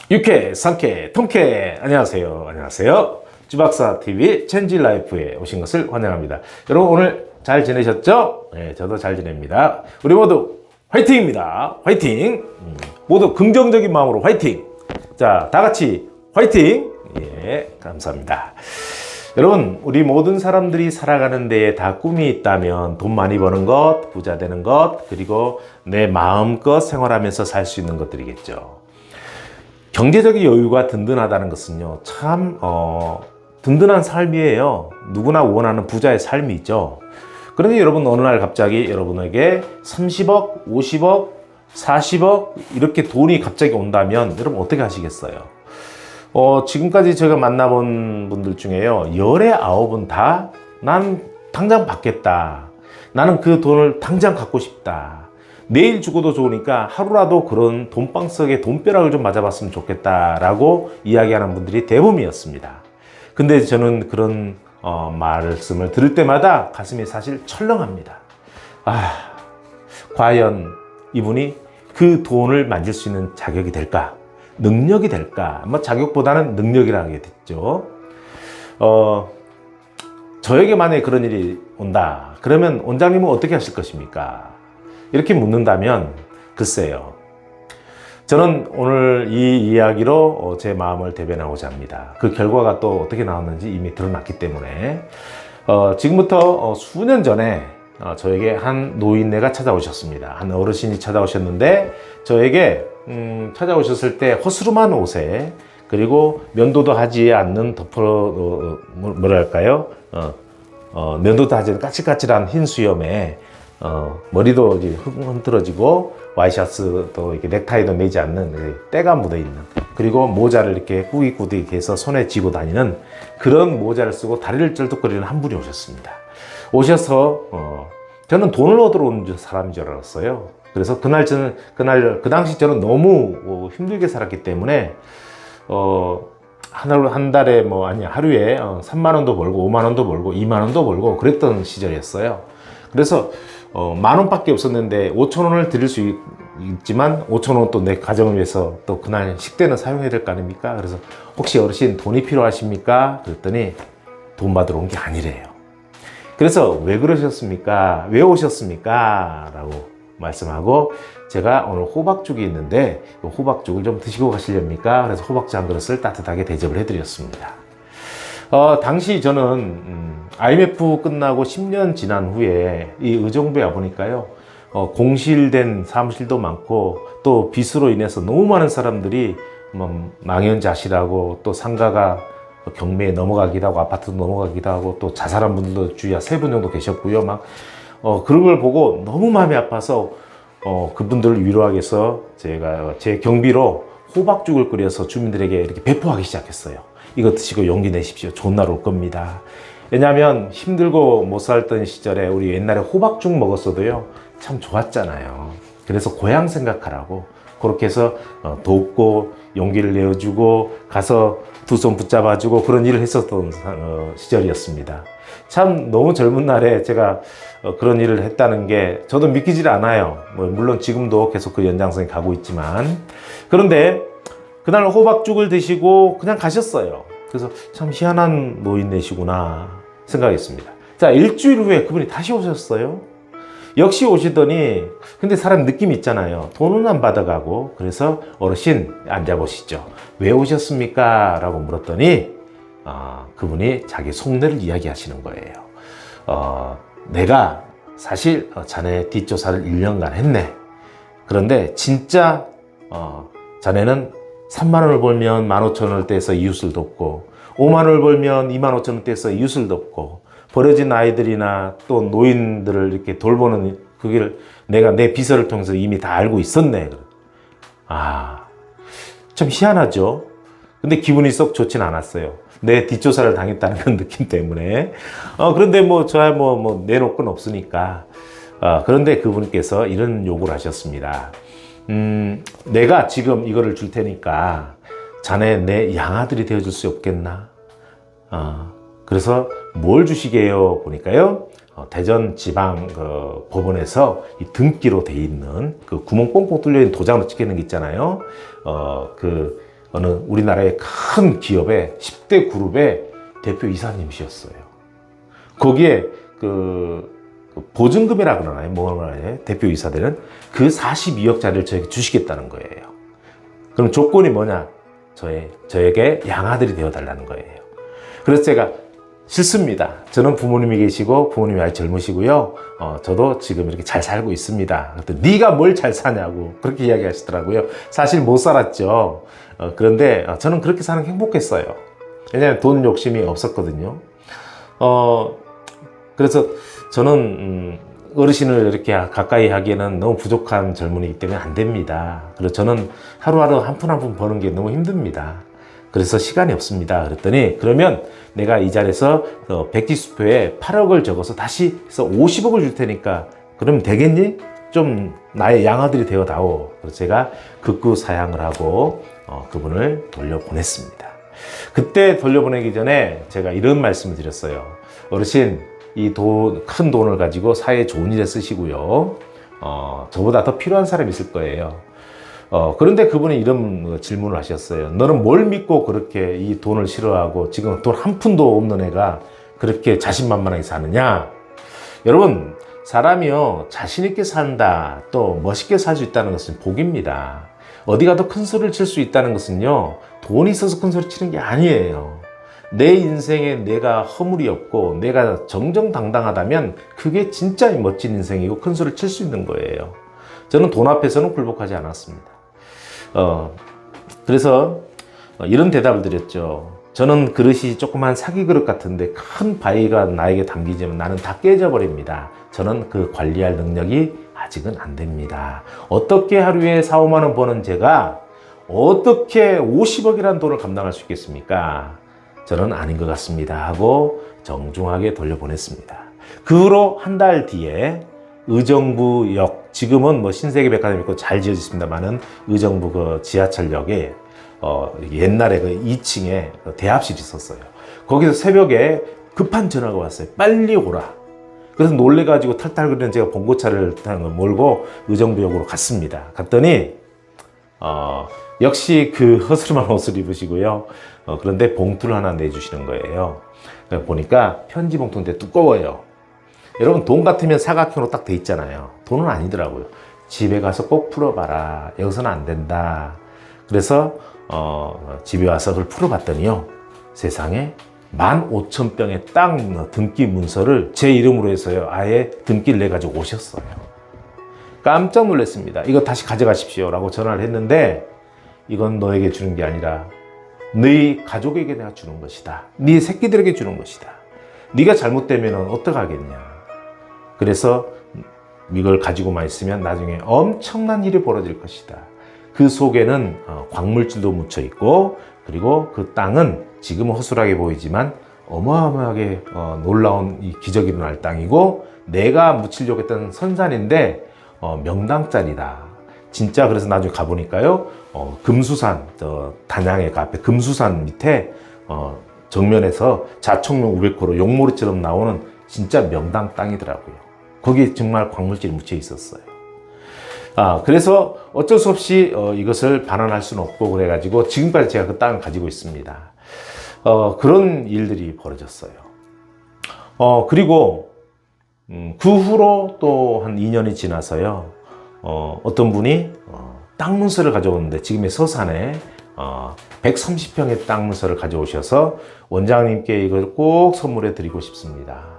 유쾌, 상쾌, 통쾌. 안녕하세요. 쥐박사 TV 체인지 라이프에 오신 것을 환영합니다. 여러분 오늘 잘 지내셨죠? 네, 저도 잘 지냅니다. 우리 모두 화이팅입니다. 화이팅. 모두 긍정적인 마음으로 화이팅. 자, 다 같이 화이팅. 예, 감사합니다. 여러분, 우리 모든 사람들이 살아가는 데에 다 꿈이 있다면 돈 많이 버는 것, 부자 되는 것, 그리고 내 마음껏 생활하면서 살 수 있는 것들이겠죠. 경제적인 여유가 든든하다는 것은요, 참 든든한 삶이에요. 누구나 원하는 부자의 삶이죠. 그런데 여러분, 어느 날 갑자기 여러분에게 30억, 50억, 40억 이렇게 돈이 갑자기 온다면 여러분 어떻게 하시겠어요? 지금까지 제가 만나본 분들 중에요, 열의 9은 다 난 당장 받겠다. 나는 그 돈을 당장 갖고 싶다. 내일 죽어도 좋으니까 하루라도 그런 돈방 속에 돈벼락을 좀 맞아봤으면 좋겠다라고 이야기하는 분들이 대부분이었습니다. 근데 저는 그런 말씀을 들을 때마다 가슴이 사실 철렁합니다. 과연 이분이 그 돈을 만질 수 있는 자격이 될까? 능력이 될까? 자격보다는 능력이라는 게 됐죠. 저에게 만약에 그런 일이 온다. 그러면 원장님은 어떻게 하실 것입니까? 이렇게 묻는다면 글쎄요. 저는 오늘 이 이야기로 제 마음을 대변하고자 합니다. 그 결과가 또 어떻게 나왔는지 이미 드러났기 때문에 지금부터 수년 전에 저에게 한 노인네가 찾아오셨습니다. 한 어르신이 찾아오셨는데 저에게 찾아오셨을 때 허스름한 옷에 그리고 면도도 하지 않는 면도도 하지 않는 까칠까칠한 흰 수염에 머리도 이제 흔들어지고 와이셔츠도 이렇게 넥타이도 매지 않는 때가 묻어 있는, 그리고 모자를 이렇게 꾸깃꾸깃 해서 손에 쥐고 다니는 그런 모자를 쓰고 다리를 쩔뚝거리는 한 분이 오셨습니다. 오셔서 저는 돈을 얻으러 온 사람인 줄 알았어요. 그래서 그 당시 저는 너무 힘들게 살았기 때문에 한 달에 하루에 3만 원도 벌고 5만 원도 벌고 2만 원도 벌고 그랬던 시절이었어요. 그래서 10,000원밖에 없었는데 5,000원을 드릴 수 있지만 5,000원 또 내 가정을 위해서 또 그날 식대는 사용해야 될 거 아닙니까? 그래서 혹시 어르신 돈이 필요하십니까? 그랬더니 돈 받으러 온 게 아니래요. 그래서 왜 그러셨습니까? 왜 오셨습니까? 라고 말씀하고, 제가 오늘 호박죽이 있는데 호박죽을 좀 드시고 가시렵니까? 그래서 호박죽 한 그릇을 따뜻하게 대접을 해드렸습니다. 당시 저는 IMF 끝나고 10년 지난 후에 이 의정부에 와보니까요, 공실된 사무실도 많고 또 빚으로 인해서 너무 많은 사람들이 망연자실하고 또 상가가 경매에 넘어가기도 하고 아파트도 넘어가기도 하고 또 자살한 분들도 주위에 3분 정도 계셨고요. 그런 걸 보고 너무 마음이 아파서 그분들을 위로하기 위해서 제가 제 경비로 호박죽을 끓여서 주민들에게 이렇게 배포하기 시작했어요. 이거 드시고 용기 내십시오. 좋은 날 올 겁니다. 왜냐하면 힘들고 못 살던 시절에 우리 옛날에 호박죽 먹었어도요, 참 좋았잖아요. 그래서 고향 생각하라고 그렇게 해서 돕고 용기를 내어주고 가서 두 손 붙잡아주고 그런 일을 했었던 시절이었습니다. 참 너무 젊은 날에 제가 그런 일을 했다는 게 저도 믿기질 않아요. 물론 지금도 계속 그 연장선에 가고 있지만, 그런데 그날 호박죽을 드시고 그냥 가셨어요. 그래서 참 희한한 노인네시구나 생각했습니다. 자, 일주일 후에 그분이 다시 오셨어요. 역시 오시더니, 근데 사람 느낌이 있잖아요. 돈은 안 받아가고. 그래서 어르신 앉아보시죠. 왜 오셨습니까? 라고 물었더니 그분이 자기 속내를 이야기하시는 거예요. 내가 사실 자네 뒷조사를 1년간 했네. 그런데 진짜 자네는 3만 원을 벌면 15,000원을 떼서 이웃을 돕고 5만 원을 벌면 25,000원 떼서 이웃을 돕고 버려진 아이들이나 또 노인들을 이렇게 돌보는 그 길을 내가 내 비서를 통해서 이미 다 알고 있었네. 참 희한하죠. 근데 기분이 썩 좋진 않았어요. 내 뒷조사를 당했다는 그런 느낌 때문에. 그런데 저야 내놓을 건 없으니까. 그런데 그분께서 이런 요구를 하셨습니다. 내가 지금 이거를 줄 테니까 자네 내 양아들이 되어줄 수 없겠나? 그래서 뭘 주시게요? 보니까요, 대전지방 법원에서 이 등기로 돼 있는 그 구멍 뽕뽕 뚫려 있는 도장으로 찍혀 있는 게 있잖아요. 그 어느 우리나라의 큰 기업의 10대 그룹의 대표 이사님이셨어요. 거기에 보증금이라 그러나요? 뭐라요? 대표 이사들은 그 42억짜리를 저에게 주시겠다는 거예요. 그럼 조건이 뭐냐? 저에게 양아들이 되어달라는 거예요. 그래서 제가 싫습니다. 저는 부모님이 계시고 부모님이 아직 젊으시고요. 저도 지금 이렇게 잘 살고 있습니다. 네가 뭘 잘 사냐고 그렇게 이야기하시더라고요. 사실 못 살았죠. 그런데 저는 그렇게 사는 게 행복했어요. 왜냐하면 돈 욕심이 없었거든요. 그래서 저는 어르신을 이렇게 가까이 하기에는 너무 부족한 젊은이기 때문에 안 됩니다. 그래서 저는 하루하루 한 푼 한 푼 버는 게 너무 힘듭니다. 그래서 시간이 없습니다. 그랬더니 그러면 내가 이 자리에서 백지수표에 8억을 적어서 다시 해서 50억을 줄 테니까 그러면 되겠니? 좀 나의 양아들이 되어다오. 그래서 제가 극구사양을 하고 그분을 돌려보냈습니다. 그때 돌려보내기 전에 제가 이런 말씀을 드렸어요. 어르신, 이 큰 돈을 가지고 사회에 좋은 일에 쓰시고요. 저보다 더 필요한 사람이 있을 거예요. 그런데 그분이 이런 질문을 하셨어요. 너는 뭘 믿고 그렇게 이 돈을 싫어하고 지금 돈 한 푼도 없는 애가 그렇게 자신만만하게 사느냐? 여러분, 사람이요, 자신있게 산다, 또 멋있게 살 수 있다는 것은 복입니다. 어디 가도 큰 소리를 칠 수 있다는 것은요, 돈이 있어서 큰 소리 치는 게 아니에요. 내 인생에 내가 허물이 없고 내가 정정당당하다면 그게 진짜 멋진 인생이고 큰 소리를 칠 수 있는 거예요. 저는 돈 앞에서는 굴복하지 않았습니다. 그래서 이런 대답을 드렸죠. 저는 그릇이 조그만 사기 그릇 같은데 큰 바위가 나에게 담기지만 나는 다 깨져버립니다. 저는 그 관리할 능력이 아직은 안 됩니다. 어떻게 하루에 4, 5만 원 버는 제가 어떻게 50억이라는 돈을 감당할 수 있겠습니까? 저는 아닌 것 같습니다 하고 정중하게 돌려보냈습니다. 그 후로 한 달 뒤에 의정부역, 지금은 뭐 신세계 백화점 있고 잘 지어졌습니다만은 의정부 그 지하철역에 옛날에 그 2층에 대합실이 있었어요. 거기서 새벽에 급한 전화가 왔어요. 빨리 오라. 그래서 놀래가지고 탈탈거리는 제가 봉고차를 몰고 의정부역으로 갔습니다. 갔더니 역시 그 허스름한 옷을 입으시고요. 그런데 봉투를 하나 내주시는 거예요. 보니까 편지 봉투인데 두꺼워요. 여러분, 돈 같으면 사각형으로 딱 돼 있잖아요. 돈은 아니더라고요. 집에 가서 꼭 풀어봐라. 여기서는 안 된다. 그래서 집에 와서 그걸 풀어봤더니요, 세상에 15,000병의 땅 등기 문서를 제 이름으로 해서요, 아예 등기를 내가지고 오셨어요. 깜짝 놀랐습니다. 이거 다시 가져가십시오 라고 전화를 했는데, 이건 너에게 주는 게 아니라 너희 가족에게 내가 주는 것이다. 네 새끼들에게 주는 것이다. 네가 잘못되면 어떡하겠냐. 그래서 이걸 가지고만 있으면 나중에 엄청난 일이 벌어질 것이다. 그 속에는 광물질도 묻혀 있고, 그리고 그 땅은 지금은 허술하게 보이지만 어마어마하게 놀라운 이 기적이 일어날 땅이고, 내가 묻히려고 했던 선산인데 명당짜리다. 진짜. 그래서 나중에 가보니까요, 금수산, 단양의 그 앞에 금수산 밑에 정면에서 자총명 500호로 용모리처럼 나오는 진짜 명당 땅이더라고요. 거기에 정말 광물질이 묻혀 있었어요. 그래서 어쩔 수 없이 이것을 반환할 수는 없고, 그래가지고 지금까지 제가 그 땅을 가지고 있습니다. 그런 일들이 벌어졌어요. 그리고 그 후로 또 한 2년이 지나서요, 어떤 분이 땅 문서를 가져오는데, 지금의 서산에 130평의 땅 문서를 가져오셔서 원장님께 이걸 꼭 선물해 드리고 싶습니다.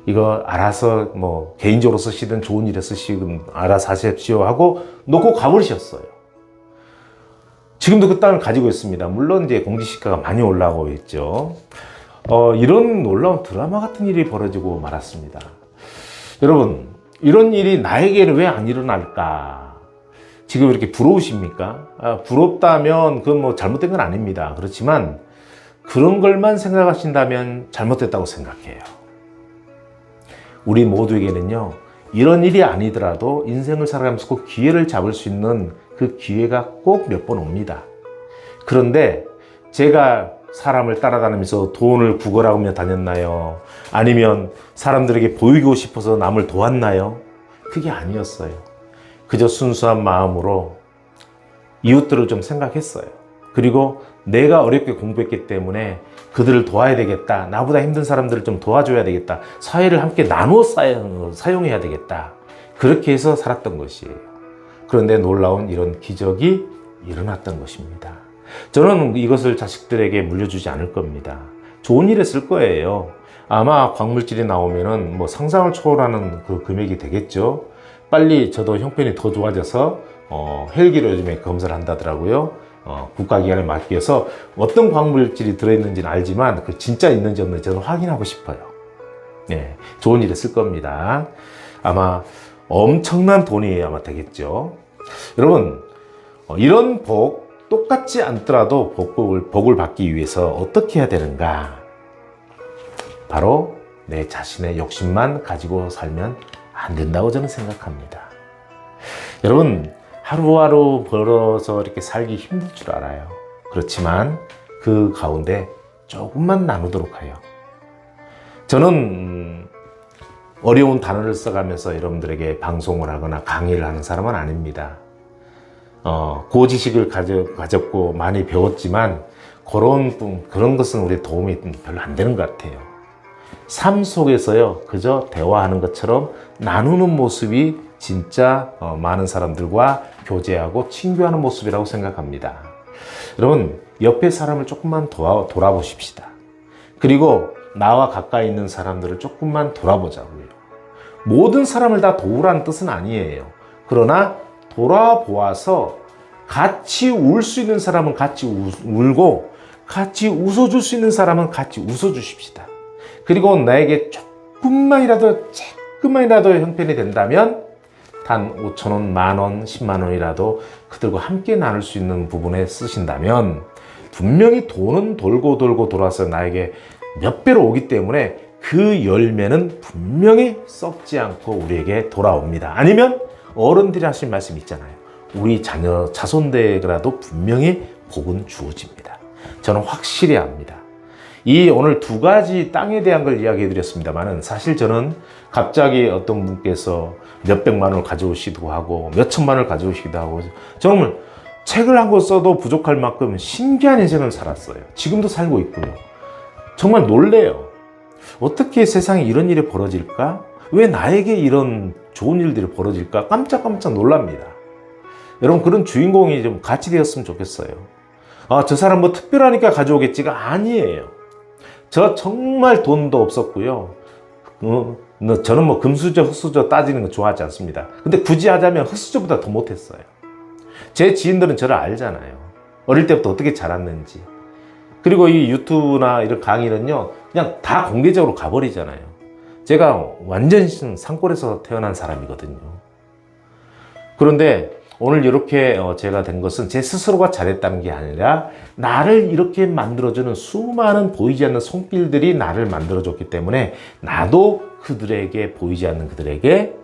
이거 알아서 뭐 개인적으로 쓰시든 좋은 일에 쓰시든 알아서 하십시오 하고 놓고 가버리셨어요. 지금도 그 땅을 가지고 있습니다. 물론 이제 공시지가가 많이 올라가고 있죠. 이런 놀라운 드라마 같은 일이 벌어지고 말았습니다. 여러분, 이런 일이 나에게는 왜 안 일어날까? 지금 이렇게 부러우십니까? 부럽다면 그건 뭐 잘못된 건 아닙니다. 그렇지만 그런 걸만 생각하신다면 잘못됐다고 생각해요. 우리 모두에게는요, 이런 일이 아니더라도 인생을 살아가면서 꼭 기회를 잡을 수 있는 그 기회가 꼭 몇 번 옵니다. 그런데 제가 사람을 따라다니면서 돈을 구걸하며 다녔나요? 아니면 사람들에게 보이고 싶어서 남을 도왔나요? 그게 아니었어요. 그저 순수한 마음으로 이웃들을 좀 생각했어요. 그리고 내가 어렵게 공부했기 때문에 그들을 도와야 되겠다. 나보다 힘든 사람들을 좀 도와줘야 되겠다. 사회를 함께 나누어 사용해야 되겠다. 그렇게 해서 살았던 것이에요. 그런데 놀라운 이런 기적이 일어났던 것입니다. 저는 이것을 자식들에게 물려주지 않을 겁니다. 좋은 일에 쓸 거예요. 아마 광물질이 나오면은 뭐 상상을 초월하는 그 금액이 되겠죠. 빨리 저도 형편이 더 좋아져서 헬기로 요즘에 검사를 한다더라고요. 국가기관에 맡겨서 어떤 광물질이 들어있는지는 알지만 그 진짜 있는지 없는지 저는 확인하고 싶어요. 네, 좋은 일에 쓸 겁니다. 아마 엄청난 돈이 아마 되겠죠. 여러분, 이런 복 똑같지 않더라도 복을 받기 위해서 어떻게 해야 되는가? 바로 내 자신의 욕심만 가지고 살면 안 된다고 저는 생각합니다. 여러분, 하루하루 벌어서 이렇게 살기 힘들 줄 알아요. 그렇지만 그 가운데 조금만 나누도록 해요. 저는 어려운 단어를 써가면서 여러분들에게 방송을 하거나 강의를 하는 사람은 아닙니다. 고지식을 가졌고 많이 배웠지만 그런 것은 우리 도움이 별로 안 되는 것 같아요. 삶 속에서요, 그저 대화하는 것처럼 나누는 모습이 진짜 많은 사람들과 교제하고 친교하는 모습이라고 생각합니다. 여러분, 옆에 사람을 조금만 돌아보십시다. 그리고 나와 가까이 있는 사람들을 조금만 돌아보자고요. 모든 사람을 다 도우라는 뜻은 아니에요. 그러나 돌아보아서 같이 울 수 있는 사람은 같이 울고 같이 웃어줄 수 있는 사람은 같이 웃어주십시다. 그리고 나에게 조금만이라도 형편이 된다면 단 5,000원, 10,000원, 10만 원이라도 그들과 함께 나눌 수 있는 부분에 쓰신다면 분명히 돈은 돌고 돌아서 나에게 몇 배로 오기 때문에 그 열매는 분명히 썩지 않고 우리에게 돌아옵니다. 아니면 어른들이 하신 말씀 있잖아요. 우리 자손들에게라도 분명히 복은 주어집니다. 저는 확실히 압니다. 오늘 두 가지 땅에 대한 걸 이야기해 드렸습니다만 사실 저는 갑자기 어떤 분께서 몇백만 원을 가져오시기도 하고 몇천만 원을 가져오시기도 하고 정말 책을 한 권 써도 부족할 만큼 신기한 인생을 살았어요. 지금도 살고 있고요. 정말 놀래요. 어떻게 세상에 이런 일이 벌어질까? 왜 나에게 이런 좋은 일들이 벌어질까? 깜짝 놀랍니다. 여러분, 그런 주인공이 좀 같이 되었으면 좋겠어요. 저 사람 뭐 특별하니까 가져오겠지가 아니에요. 저 정말 돈도 없었고요. 저는 뭐 금수저, 흑수저 따지는 거 좋아하지 않습니다. 근데 굳이 하자면 흑수저보다 더 못했어요. 제 지인들은 저를 알잖아요. 어릴 때부터 어떻게 자랐는지. 그리고 이 유튜브나 이런 강의는요, 그냥 다 공개적으로 가버리잖아요. 제가 완전 산골에서 태어난 사람이거든요. 그런데 오늘 이렇게 제가 된 것은 제 스스로가 잘했다는 게 아니라 나를 이렇게 만들어주는 수많은 보이지 않는 손길들이 나를 만들어줬기 때문에 나도 그들에게, 보이지 않는 그들에게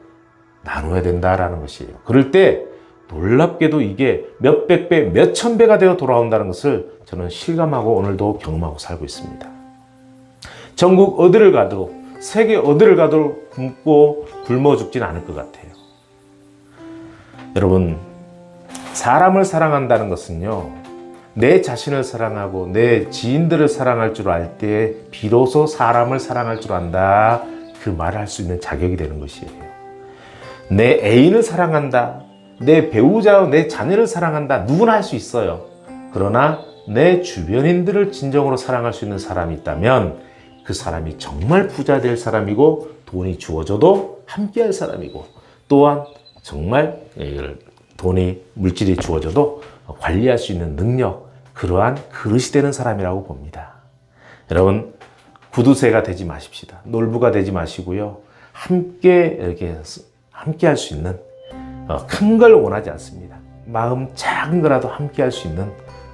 나눠야 된다라는 것이에요. 그럴 때 놀랍게도 이게 몇백 배, 몇천 배가 되어 돌아온다는 것을 저는 실감하고 오늘도 경험하고 살고 있습니다. 전국 어디를 가도, 세계 어디를 가도 굶고 굶어 죽지는 않을 것 같아요. 여러분, 사람을 사랑한다는 것은요, 내 자신을 사랑하고 내 지인들을 사랑할 줄 알 때 비로소 사람을 사랑할 줄 안다, 그 말을 할 수 있는 자격이 되는 것이에요. 내 애인을 사랑한다, 내 배우자, 내 자녀를 사랑한다, 누구나 할 수 있어요. 그러나 내 주변인들을 진정으로 사랑할 수 있는 사람이 있다면 그 사람이 정말 부자 될 사람이고 돈이 주어져도 함께할 사람이고, 또한 정말 돈이, 물질이 주어져도 관리할 수 있는 능력, 그러한 그릇이 되는 사람이라고 봅니다. 여러분, 구두쇠가 되지 마십시다. 놀부가 되지 마시고요. 함께 할 수 있는, 큰 걸 원하지 않습니다. 마음 작은 거라도 함께 할 수 있는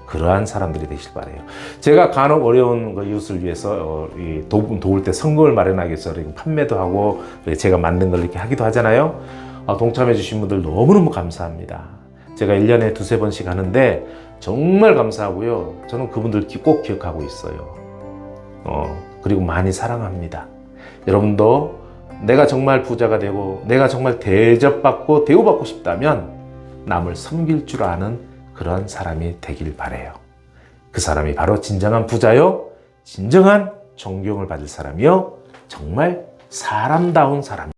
그러한 사람들이 되실 바래요. 제가 간혹 어려운 이웃을 위해서 도울 때 성금을 마련하기 위해서 판매도 하고 제가 만든 걸 이렇게 하기도 하잖아요. 동참해 주신 분들 너무너무 감사합니다. 제가 1년에 두세 번씩 하는데 정말 감사하고요. 저는 그분들 꼭 기억하고 있어요. 그리고 많이 사랑합니다. 여러분도 내가 정말 부자가 되고 내가 정말 대접받고 대우받고 싶다면 남을 섬길 줄 아는 그런 사람이 되길 바라요. 그 사람이 바로 진정한 부자요, 진정한 존경을 받을 사람이요, 정말 사람다운 사람.